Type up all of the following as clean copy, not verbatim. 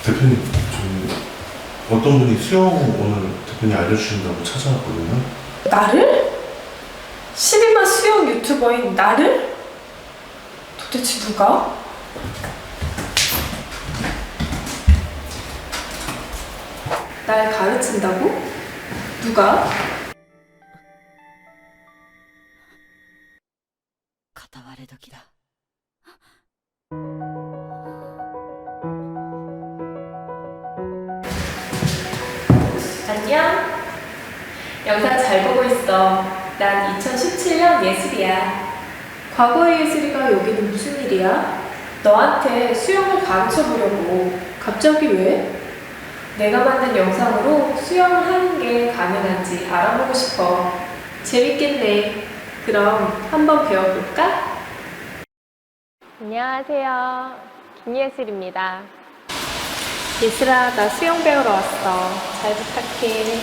대표님, 어떤 분이 수영 오늘 대표님 알려주신다고 찾아왔거든요. 나를? 12만 수영 유튜버인 나를? 도대체 누가? 날 가르친다고? 누가? 片割れ時だ。 안녕. 영상 잘 보고 있어. 난 2017년 예슬이야. 과거의 예슬이가 여기는 무슨 일이야? 너한테 수영을 가르쳐 보려고. 갑자기 왜? 내가 만든 영상으로 수영을 하는 게 가능한지 알아보고 싶어. 재밌겠네. 그럼 한번 배워볼까? 안녕하세요. 김예슬입니다. 예슬아, 나 수영 배우러 왔어. 잘 부탁해.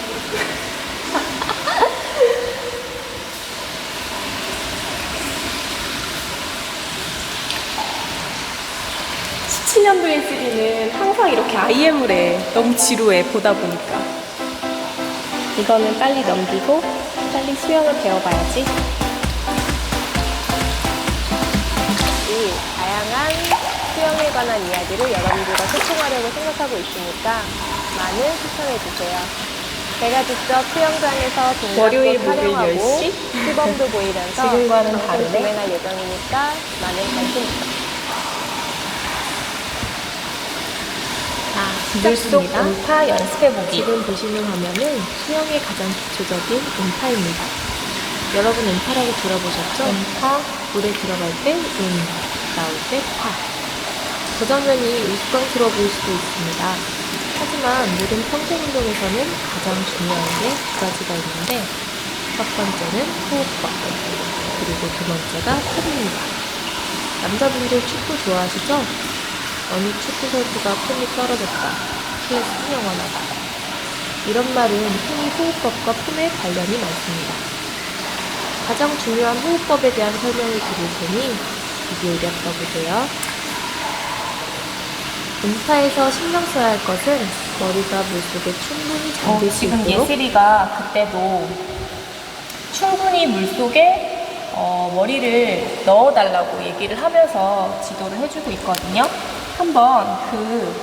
17년도 예슬이는 항상 이렇게 IM을 해. 너무 지루해, 보다 보니까. 이거는 빨리 넘기고 빨리 수영을 배워봐야지. 이 다양한 수영에 관한 이야기를 여러분들과 소통하려고 생각하고 있으니까 많은 추천해주세요. 제가 직접 수영장에서 월요일, 동작도 목요일 촬영하고 10시? 시범도 보이면서 지금과는 방송 다르네. 진행할 예정이니까 많은 관심 부탁드립니다. 물속 음파 연습해보기. 지금 보시는 화면은 수영의 가장 기초적인 음파입니다. 여러분 음파라고 들어보셨죠? 음파, 물에 들어갈 때 나올 때 파. 저 장면이 우스꽝스러워 보일 수도 있습니다. 하지만 모든 평생 운동에서는 가장 중요한 게 두 가지가 있는데 첫 번째는 호흡법, 그리고 두 번째가 폼입니다. 남자분들 축구 좋아하시죠? 어느 축구 선수가 폼이 떨어졌다, 플러스 영원하다. 이런 말은 흔히 호흡법과 폼에 관련이 많습니다. 가장 중요한 호흡법에 대한 설명을 드릴 테니 귀 기울여 써보세요. 음파에서 신경 써야 할 것은 머리가 물속에 충분히 잠길 수 지금 있도록 예슬이가 그때도 충분히 물속에 머리를 넣어달라고 얘기를 하면서 지도를 해주고 있거든요. 한번 그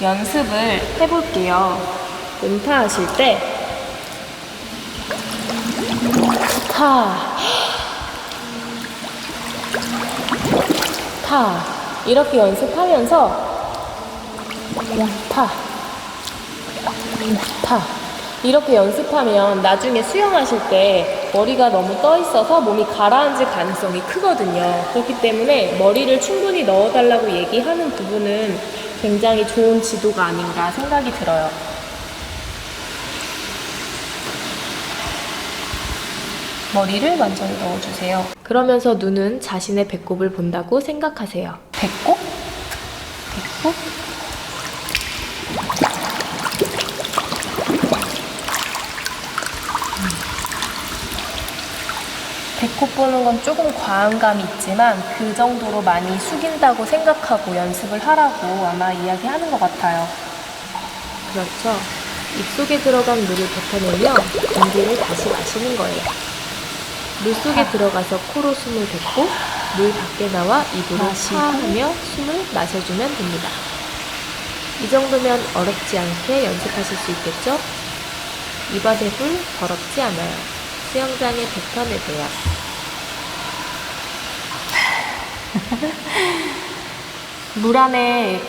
연습을 해볼게요. 음파하실 때 타, 타 이렇게 연습하면서 타, 타 이렇게 연습하면 나중에 수영하실 때 머리가 너무 떠 있어서 몸이 가라앉을 가능성이 크거든요. 그렇기 때문에 머리를 충분히 넣어달라고 얘기하는 부분은 굉장히 좋은 지도가 아닌가 생각이 들어요. 머리를 완전히 넣어주세요. 그러면서 눈은 자신의 배꼽을 본다고 생각하세요. 배꼽? 배꼽? 배꼽 보는 건 조금 과한 감이 있지만 그 정도로 많이 숙인다고 생각하고 연습을 하라고 아마 이야기하는 것 같아요. 그렇죠. 입속에 들어간 물을 뱉어내며 공기를 다시 마시는 거예요. 물속에 들어가서 코로 숨을 뱉고 물 밖에 나와 입으로 마시고. 하하며 숨을 마셔주면 됩니다. 이 정도면 어렵지 않게 연습하실 수 있겠죠? 입안의 불 더럽지 않아요. 수영장에 뱉어내세요. 물 안에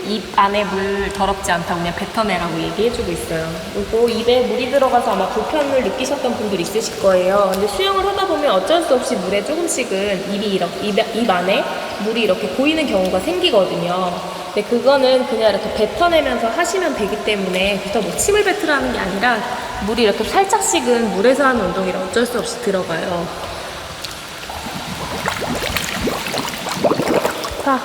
입 안에 물 더럽지 않다고 그냥 뱉어내라고 얘기해주고 있어요. 그리고 입에 물이 들어가서 아마 불편을 느끼셨던 분들 있으실 거예요. 근데 수영을 하다 보면 어쩔 수 없이 물에 조금씩은 입 안에 물이 이렇게 보이는 경우가 생기거든요. 근데 그거는 그냥 이렇게 뱉어내면서 하시면 되기 때문에 그래서 뭐 침을 뱉으라는 게 아니라 물이 이렇게 살짝씩은 물에서 하는 운동이라 어쩔 수 없이 들어가요. 자.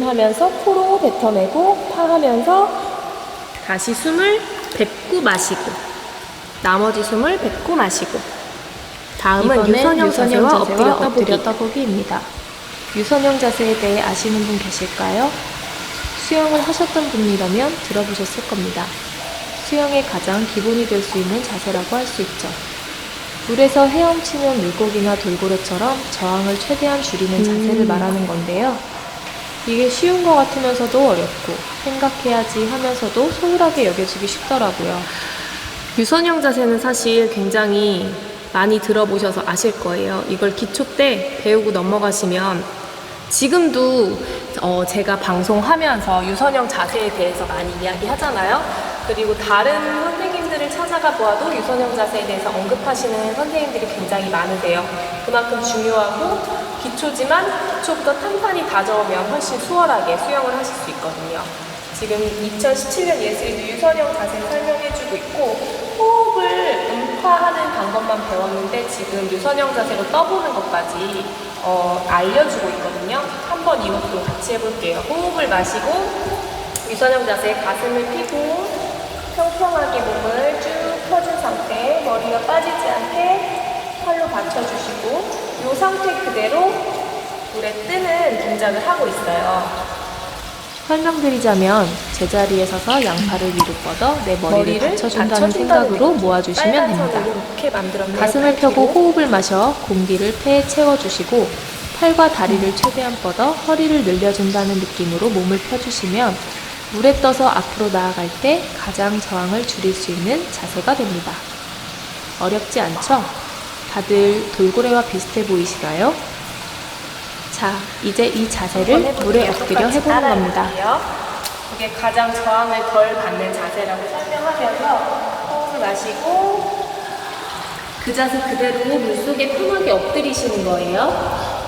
하면서 코로 뱉어내고 파 하면서 다시 숨을 뱉고 마시고 나머지 숨을 뱉고 마시고 다음은 이번엔 유선형 자세와 엎드려 엎드려 떠보기. 떠보기입니다. 유선형 자세에 대해 아시는 분 계실까요? 수영을 하셨던 분이라면 들어보셨을 겁니다. 수영의 가장 기본이 될 수 있는 자세라고 할 수 있죠. 물에서 헤엄치는 물고기나 돌고래처럼 저항을 최대한 줄이는 자세를 말하는 건데요. 이게 쉬운 것 같으면서도 어렵고 생각해야지 하면서도 소홀하게 여겨지기 쉽더라고요. 유선형 자세는 사실 굉장히 많이 들어보셔서 아실 거예요. 이걸 기초 때 배우고 넘어가시면 지금도 제가 방송하면서 유선형 자세에 대해서 많이 이야기하잖아요. 그리고 다른 선생님들을 찾아가 보아도 유선형 자세에 대해서 언급하시는 선생님들이 굉장히 많으세요. 그만큼 중요하고 기초지만 기초부터 탄탄히 다져오면 훨씬 수월하게 수영을 하실 수 있거든요. 지금 2017년 예술이도 유선형 자세 설명해주고 있고 호흡을 음파하는 방법만 배웠는데 지금 유선형 자세로 떠보는 것까지 알려주고 있거든요. 한번 이것도 같이 해볼게요. 호흡을 마시고 유선형 자세 가슴을 펴고 평평하게 몸을 쭉 펴준 상태, 머리가 빠지지 않게 팔로 받쳐주시고 이 상태 그대로 물에 뜨는 동작을 하고 있어요. 설명드리자면 제자리에 서서 양팔을 위로 뻗어 내 머리를 받쳐준다는 생각으로 모아주시면 됩니다. 이렇게 만들었네요. 가슴을 펴고 호흡을 마셔 공기를 폐에 채워주시고 팔과 다리를 최대한 뻗어 허리를 늘려준다는 느낌으로 몸을 펴주시면 물에 떠서 앞으로 나아갈 때 가장 저항을 줄일 수 있는 자세가 됩니다. 어렵지 않죠? 다들 돌고래와 비슷해 보이시나요? 자, 이제 이 자세를 물에 엎드려 해보는 겁니다. 이게 가장 저항을 덜 받는 자세라고 설명하면서 호흡을 마시고 그 자세 그대로 물속에 편하게 엎드리시는 거예요.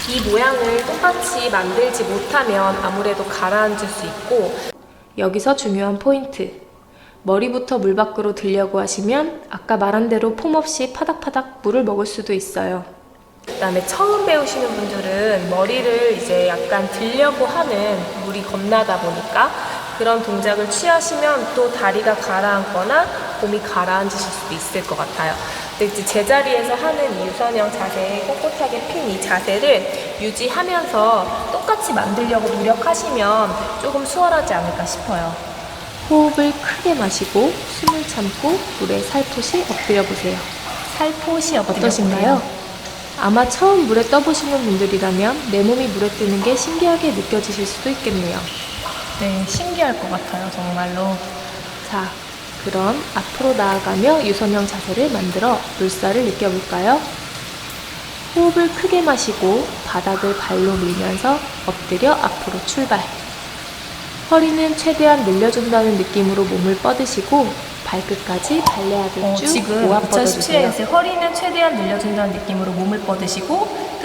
이 모양을 똑같이 만들지 못하면 아무래도 가라앉을 수 있고 여기서 중요한 포인트. 머리부터 물 밖으로 들려고 하시면 아까 말한 대로 폼 없이 파닥파닥 물을 먹을 수도 있어요. 그다음에 처음 배우시는 분들은 머리를 이제 약간 들려고 하는 물이 겁나다 보니까 그런 동작을 취하시면 또 다리가 가라앉거나 몸이 가라앉으실 수도 있을 것 같아요. 근데 이제 제자리에서 하는 이 유선형 자세, 꼿꼿하게 핀 이 자세를 유지하면서 똑같이 만들려고 노력하시면 조금 수월하지 않을까 싶어요. 호흡을 크게 마시고 숨을 참고 물에 살포시 엎드려 보세요. 살포시 어떠신가요? 아마 처음 물에 떠보시는 분들이라면 내 몸이 물에 뜨는 게 신기하게 느껴지실 수도 있겠네요. 네, 신기할 것 같아요, 정말로. 자, 그럼 앞으로 나아가며 유선형 자세를 만들어 물살을 느껴볼까요? 호흡을 크게 마시고 바닥을 발로 밀면서 엎드려 앞으로 출발. 허리는 최대한 늘려준다는 느낌으로 몸을 뻗으시고 발끝까지 발레하듯 쭉 지금 모아 뻗어주세요. 2017년에 허리는 최대한 늘려준다는 느낌으로 몸을 뻗으시고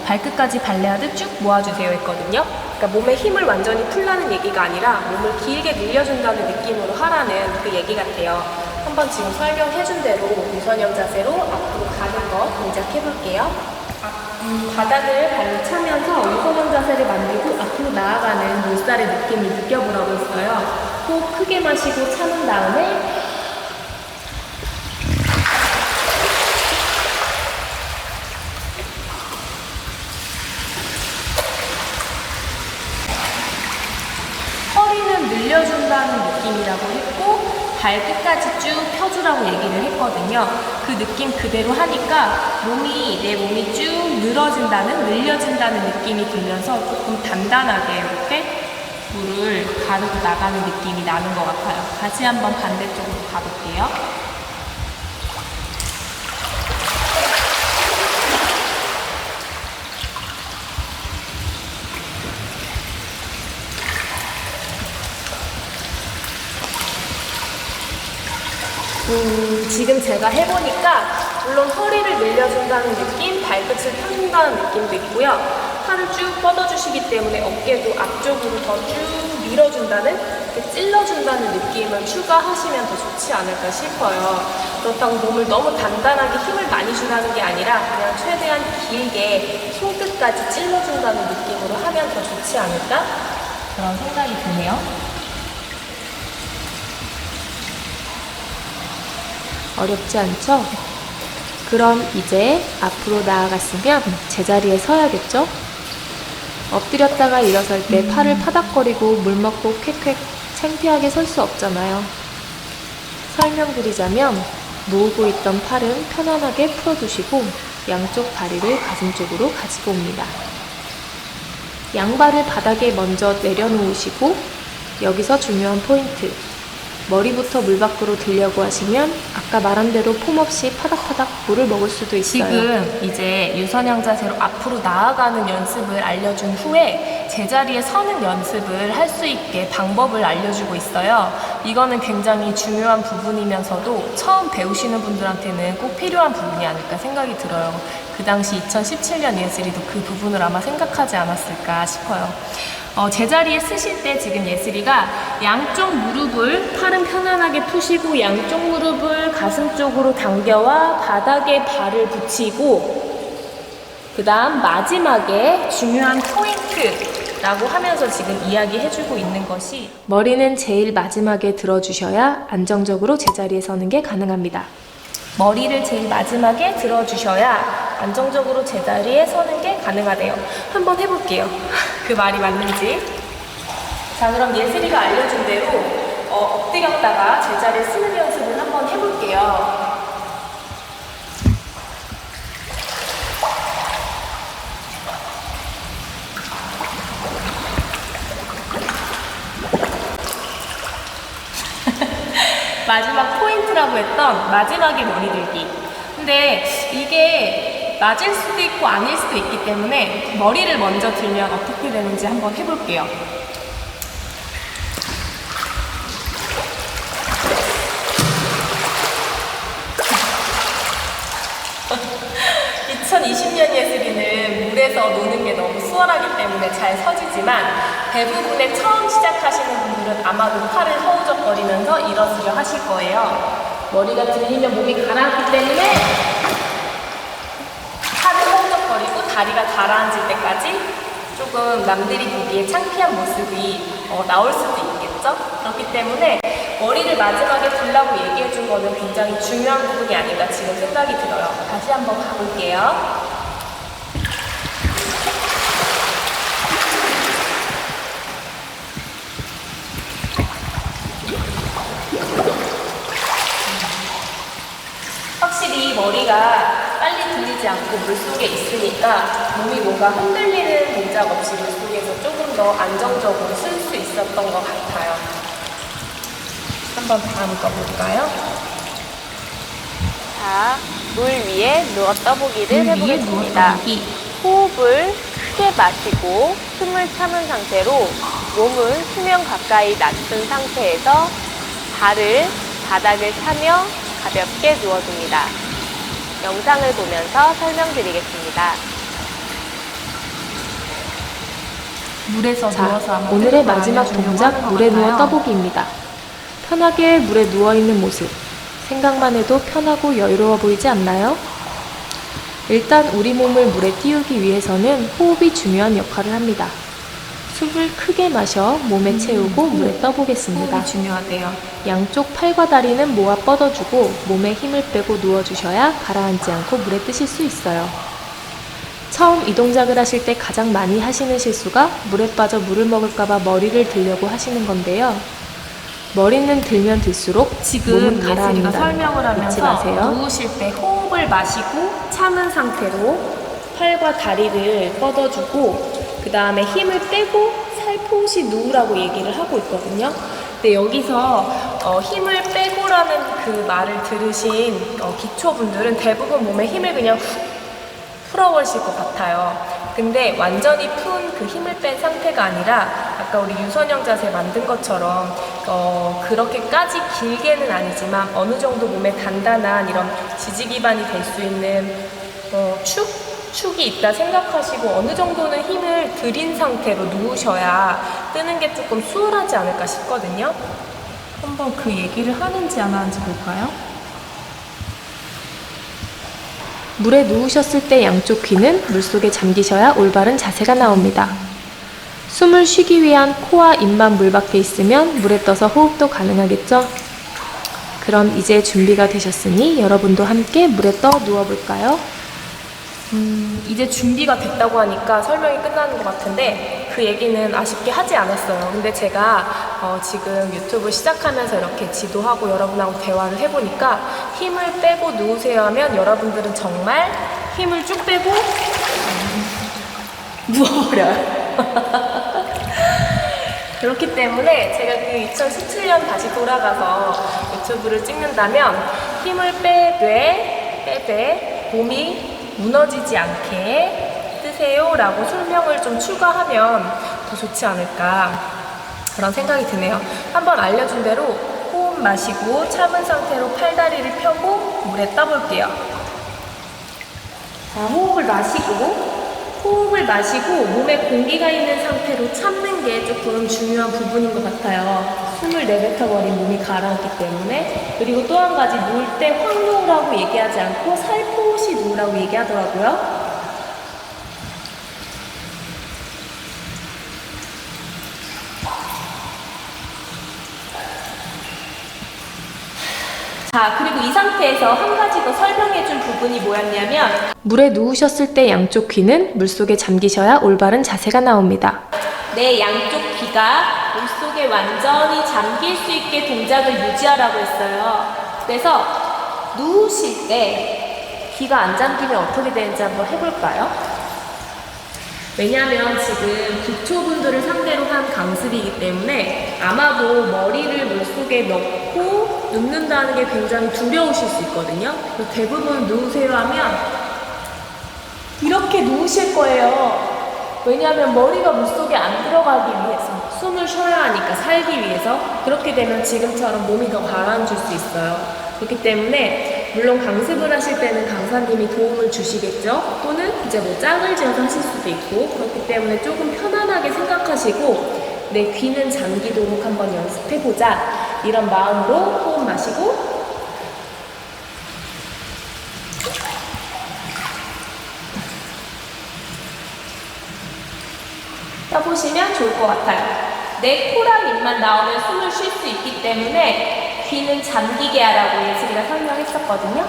발끝까지 발레하듯 쭉 모아주세요 했거든요. 그러니까 몸에 힘을 완전히 풀라는 얘기가 아니라 몸을 길게 늘려준다는 느낌으로 하라는 그 얘기 같아요. 한번 지금 설명해준 대로 유선형 자세로 앞으로 가는 거 동작해 볼게요. 바닥을 발로 차면서 유선형 자세를 만들고 앞으로 나아가는 물살의 느낌을 느껴보라고 했어요. 호흡 크게 마시고 참은 다음에 허리는 늘려준다는 느낌이라고 했고 발끝까지 쭉 펴주라고 얘기를 했거든요. 그 느낌 그대로 하니까 내 몸이 쭉 늘려진다는 느낌이 들면서 조금 단단하게 이렇게 물을 가르고 나가는 느낌이 나는 것 같아요. 다시 한번 반대쪽으로 가볼게요. 지금 제가 해보니까 물론 허리를 늘려준다는 느낌, 발끝을 펴준다는 느낌도 있고요. 팔을 쭉 뻗어주시기 때문에 어깨도 앞쪽으로 더 쭉 밀어준다는 이렇게 찔러준다는 느낌을 추가하시면 더 좋지 않을까 싶어요. 그렇다고 몸을 너무 단단하게 힘을 많이 주라는 게 아니라 그냥 최대한 길게 손끝까지 찔러준다는 느낌으로 하면 더 좋지 않을까? 그런 생각이 드네요. 어렵지 않죠? 그럼 이제 앞으로 나아갔으면 제자리에 서야겠죠? 엎드렸다가 일어설 때 팔을 파닥거리고 물 먹고 쾌쾌 창피하게 설 수 없잖아요. 설명드리자면 모으고 있던 팔은 편안하게 풀어두시고 양쪽 다리를 가슴 쪽으로 가지고 옵니다. 양발을 바닥에 먼저 내려놓으시고 여기서 중요한 포인트. 머리부터 물 밖으로 들려고 하시면 아까 말한 대로 폼 없이 파닥파닥 물을 먹을 수도 있어요. 지금 이제 유선형 자세로 앞으로 나아가는 연습을 알려준 후에 제자리에 서는 연습을 할 수 있게 방법을 알려주고 있어요. 이거는 굉장히 중요한 부분이면서도 처음 배우시는 분들한테는 꼭 필요한 부분이 아닐까 생각이 들어요. 그 당시 2017년 예슬이도 그 부분을 아마 생각하지 않았을까 싶어요. 제자리에 쓰실 때 지금 예슬이가 양쪽 무릎을 팔은 편안하게 푸시고 양쪽 무릎을 가슴 쪽으로 당겨와 바닥에 발을 붙이고 그 다음 마지막에 중요한 포인트라고 하면서 지금 이야기해주고 있는 것이 머리는 제일 마지막에 들어주셔야 안정적으로 제자리에 서는 게 가능합니다. 머리를 제일 마지막에 들어주셔야 안정적으로 제자리에 서는 게 가능하대요. 한번 해볼게요. 그 말이 맞는지. 자, 그럼 예슬이가 알려준 대로 엎드렸다가 제자리에 쓰는 연습을 한번 해볼게요. 마지막 포인트라고 했던 마지막에 머리 들기. 근데 이게 맞을 수도 있고 아닐 수도 있기 때문에 머리를 먼저 들면 어떻게 되는지 한번 해볼게요. 예슬이는 물에서 노는 게 너무 수월하기 때문에 잘 서지지만 대부분의 처음 시작하시는 분들은 아마도 팔을 허우적거리면서 일어서려 하실 거예요. 머리가 들리면 몸이 가라앉기 때문에 팔을 허우적거리고 다리가 가라앉을 때까지 조금 남들이 보기에 창피한 모습이 나올 수도 있겠죠? 그렇기 때문에 머리를 마지막에 들라고 얘기해 준 거는 굉장히 중요한 부분이 아닌가 지금 생각이 들어요. 다시 한번 가볼게요. 확실히 머리가 빨리 들리지 않고 물속에 있으니까 몸이 뭔가 흔들리는 동작 없이 물속에서 조금 더 안정적으로 쓸 수 있었던 것 같아요. 한번 다음 거 볼까요? 자, 물 위에 누워 떠보기를 해보겠습니다. 호흡을 크게 마시고 숨을 참은 상태로 몸을 수면 가까이 낮춘 상태에서 발을 바닥을 차며 가볍게 누워줍니다. 영상을 보면서 설명드리겠습니다. 물에서 누워서 한번 오늘의 마지막 동작 물에 누워 떠보기입니다. 편하게 물에 누워있는 모습, 생각만 해도 편하고 여유로워 보이지 않나요? 일단 우리 몸을 물에 띄우기 위해서는 호흡이 중요한 역할을 합니다. 숨을 크게 마셔 몸에 채우고 물에 떠보겠습니다. 호흡이 중요하대요. 양쪽 팔과 다리는 모아 뻗어주고 몸에 힘을 빼고 누워주셔야 가라앉지 않고 물에 뜨실 수 있어요. 처음 이 동작을 하실 때 가장 많이 하시는 실수가 물에 빠져 물을 먹을까봐 머리를 들려고 하시는 건데요. 머리는 들면 들수록 지금 몸은 예슬이가 가라앉는다. 설명을 잊지 하면서 마세요. 누우실 때 호흡을 마시고 참은 상태로 팔과 다리를 뻗어주고 그 다음에 힘을 빼고 살포시 누우라고 얘기를 하고 있거든요. 근데 여기서 힘을 빼고라는 그 말을 들으신 기초분들은 대부분 몸에 힘을 그냥 훅 풀어버리실 것 같아요. 근데 완전히 푼 그 힘을 뺀 상태가 아니라 아까 우리 유선형 자세 만든 것처럼 그렇게까지 길게는 아니지만 어느 정도 몸에 단단한 이런 지지 기반이 될 수 있는 축? 축이 있다 생각하시고 어느 정도는 힘을 들인 상태로 누우셔야 뜨는 게 조금 수월하지 않을까 싶거든요. 한번 그 얘기를 하는지 안 하는지 볼까요? 물에 누우셨을 때 양쪽 귀는 물속에 잠기셔야 올바른 자세가 나옵니다. 숨을 쉬기 위한 코와 입만 물 밖에 있으면 물에 떠서 호흡도 가능하겠죠? 그럼 이제 준비가 되셨으니 여러분도 함께 물에 떠 누워볼까요? 이제 준비가 됐다고 하니까 설명이 끝나는 것 같은데 그 얘기는 아쉽게 하지 않았어요. 근데 제가 지금 유튜브 시작하면서 이렇게 지도하고 여러분하고 대화를 해보니까 힘을 빼고 누우세요 하면 여러분들은 정말 힘을 쭉 빼고 누워버려요. 그렇기 때문에 제가 그 2017년 다시 돌아가서 유튜브를 찍는다면 힘을 빼되 몸이 무너지지 않게 뜨세요 라고 설명을 좀 추가하면 더 좋지 않을까 그런 생각이 드네요. 한번 알려준 대로 호흡 마시고 참은 상태로 팔다리를 펴고 물에 떠볼게요. 자, 호흡을 마시고 몸에 공기가 있는 상태로 참는 게 조금 중요한 부분인 것 같아요. 숨을 내뱉어버린 몸이 가라앉기 때문에. 그리고 또 한 가지, 누울 때 확 누우라고 얘기하지 않고 살포시 누우라고 얘기하더라고요. 자, 그리고 이 상태에서 한 가지 더 설명해줄 부분이 뭐였냐면 물에 누우셨을 때 양쪽 귀는 물속에 잠기셔야 올바른 자세가 나옵니다. 내 양쪽 귀가 물속에 완전히 잠길 수 있게 동작을 유지하라고 했어요. 그래서 누우실 때 귀가 안 잠기면 어떻게 되는지 한번 해볼까요? 왜냐하면 지금 기초분들을 상대로 한 강습이기 때문에 아마도 머리를 물속에 넣고 눕는다는 게 굉장히 두려우실 수 있거든요. 대부분 누우세요 하면 이렇게 누우실 거예요. 왜냐하면 머리가 물속에 안 들어가기 위해서, 숨을 쉬어야 하니까, 살기 위해서. 그렇게 되면 지금처럼 몸이 더 가라앉을 수 있어요. 그렇기 때문에 물론 강습을 하실 때는 강사님이 도움을 주시겠죠. 또는 이제 뭐 짝을 지어서 하실 수도 있고, 그렇기 때문에 조금 편안하게 생각하시고 내 귀는 잠기도록 한번 연습해보자, 이런 마음으로 호흡 마시고 떠보시면 좋을 것 같아요. 내 코랑 입만 나오면 숨을 쉴 수 있기 때문에 귀는 잠기게 하라고 예슬이가 설명했었거든요.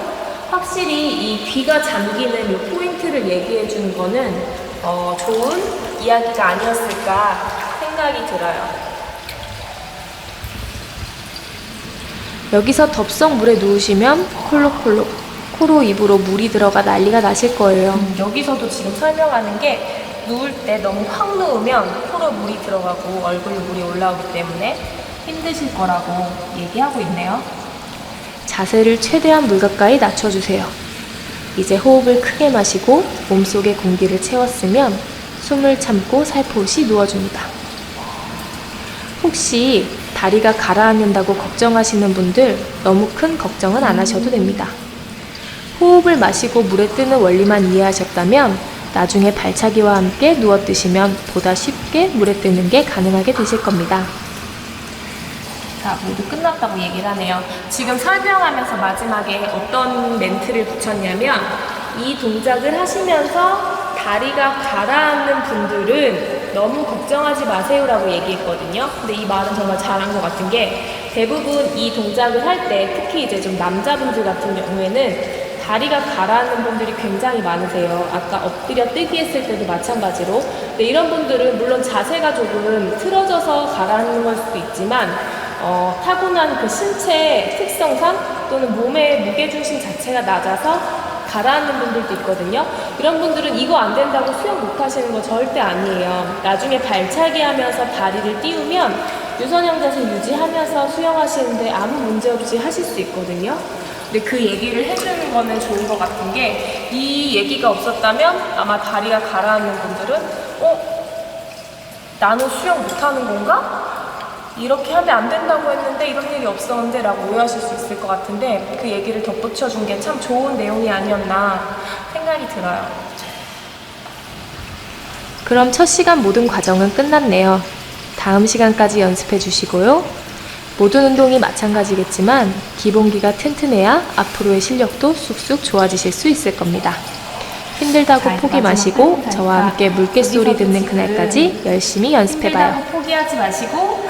확실히 이 귀가 잠기는 이 포인트를 얘기해 주는 거는 좋은 이야기가 아니었을까 생각이 들어요. 여기서 덥석 물에 누우시면 콜록콜록 코로 입으로 물이 들어가 난리가 나실 거예요. 여기서도 지금 설명하는 게 누울 때 너무 확 누우면 코로 물이 들어가고 얼굴에 물이 올라오기 때문에 힘드실 거라고 얘기하고 있네요. 자세를 최대한 물 가까이 낮춰주세요. 이제 호흡을 크게 마시고 몸속에 공기를 채웠으면 숨을 참고 살포시 누워줍니다. 혹시 다리가 가라앉는다고 걱정하시는 분들 너무 큰 걱정은 안 하셔도 됩니다. 호흡을 마시고 물에 뜨는 원리만 이해하셨다면 나중에 발차기와 함께 누워 뜨시면 보다 쉽게 물에 뜨는 게 가능하게 되실 겁니다. 자, 모두 끝났다고 얘기를 하네요. 지금 설명하면서 마지막에 어떤 멘트를 붙였냐면 이 동작을 하시면서 다리가 가라앉는 분들은 너무 걱정하지 마세요라고 얘기했거든요. 근데 이 말은 정말 잘한 것 같은 게 대부분 이 동작을 할 때 특히 이제 좀 남자분들 같은 경우에는 다리가 가라앉는 분들이 굉장히 많으세요. 아까 엎드려 뜨기 했을 때도 마찬가지로. 근데 이런 분들은 물론 자세가 조금 틀어져서 가라앉는 걸 수도 있지만 타고난 그 신체 특성상 또는 몸의 무게중심 자체가 낮아서 가라앉는 분들도 있거든요. 이런 분들은 이거 안 된다고 수영 못 하시는 거 절대 아니에요. 나중에 발차기 하면서 다리를 띄우면 유선형 자세 유지하면서 수영하시는데 아무 문제 없이 하실 수 있거든요. 근데 그 얘기를 해주는 거는 좋은 것 같은 게 이 얘기가 없었다면 아마 다리가 가라앉는 분들은 나는 수영 못하는 건가? 이렇게 하면 안 된다고 했는데 이런 일이 없었는데 라고 오해하실 수 있을 것 같은데 그 얘기를 덧붙여 준 게 참 좋은 내용이 아니었나 생각이 들어요. 그럼 첫 시간 모든 과정은 끝났네요. 다음 시간까지 연습해 주시고요. 모든 운동이 마찬가지겠지만 기본기가 튼튼해야 앞으로의 실력도 쑥쑥 좋아지실 수 있을 겁니다. 힘들다고 자, 포기 마지막 마시고 멘트 저와 할까? 함께 물개소리 여기서도 듣는 지금 그날까지 열심히 연습해봐요. 힘들다고 포기하지 마시고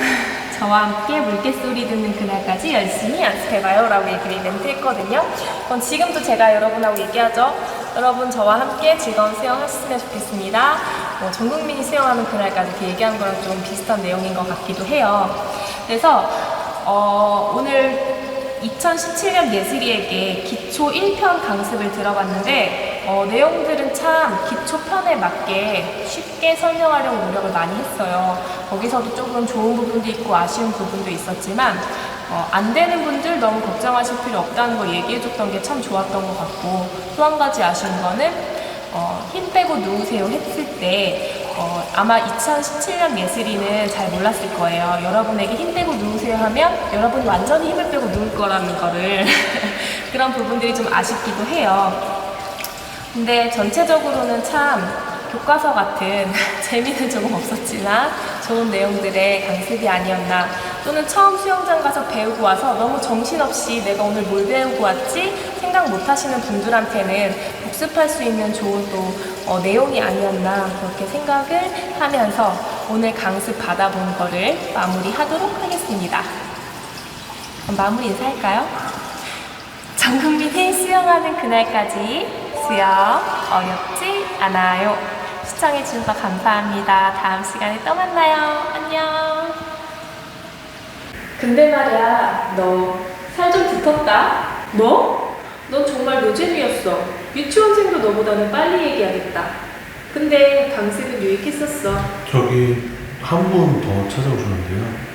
저와 함께 물개소리 듣는 그날까지 열심히 연습해봐요 라고 얘기를 멘트 했거든요. 그럼 지금도 제가 여러분하고 얘기하죠. 여러분 저와 함께 즐거운 수영 하셨으면 좋겠습니다. 전 국민이 수영하는 그날까지 이렇게 얘기한 거랑 좀 비슷한 내용인 것 같기도 해요. 그래서 오늘 2017년 예슬이에게 기초 1편 강습을 들어봤는데 내용들은 참 기초 편에 맞게 쉽게 설명하려고 노력을 많이 했어요. 거기서도 조금 좋은 부분도 있고 아쉬운 부분도 있었지만 안 되는 분들 너무 걱정하실 필요 없다는 걸 얘기해줬던 게 참 좋았던 것 같고, 또 한 가지 아쉬운 거는 힘 빼고 누우세요 했을 때 아마 2017년 예슬이는 잘 몰랐을 거예요. 여러분에게 힘 빼고 누우세요 하면 여러분이 완전히 힘을 빼고 누울 거라는 거를 그런 부분들이 좀 아쉽기도 해요. 근데 전체적으로는 참 교과서 같은 재미는 조금 없었지만 좋은 내용들의 강습이 아니었나, 또는 처음 수영장 가서 배우고 와서 너무 정신없이 내가 오늘 뭘 배우고 왔지 생각 못 하시는 분들한테는 복습할 수 있는 좋은 또 내용이 아니었나 그렇게 생각을 하면서 오늘 강습 받아본 거를 마무리하도록 하겠습니다. 그럼 마무리 인사할까요? 전 국민이 수영하는 그날까지 수영 어렵지 않아요. 시청해주셔서 감사합니다. 다음 시간에 또 만나요. 안녕. 근데 말이야, 너 살 좀 붙었다? 뭐? 넌 정말 노잼이었어. 유치원생도 너보다는 빨리 얘기하겠다. 근데 강습은 유익했었어. 저기 한 분 더 찾아오셨는데요.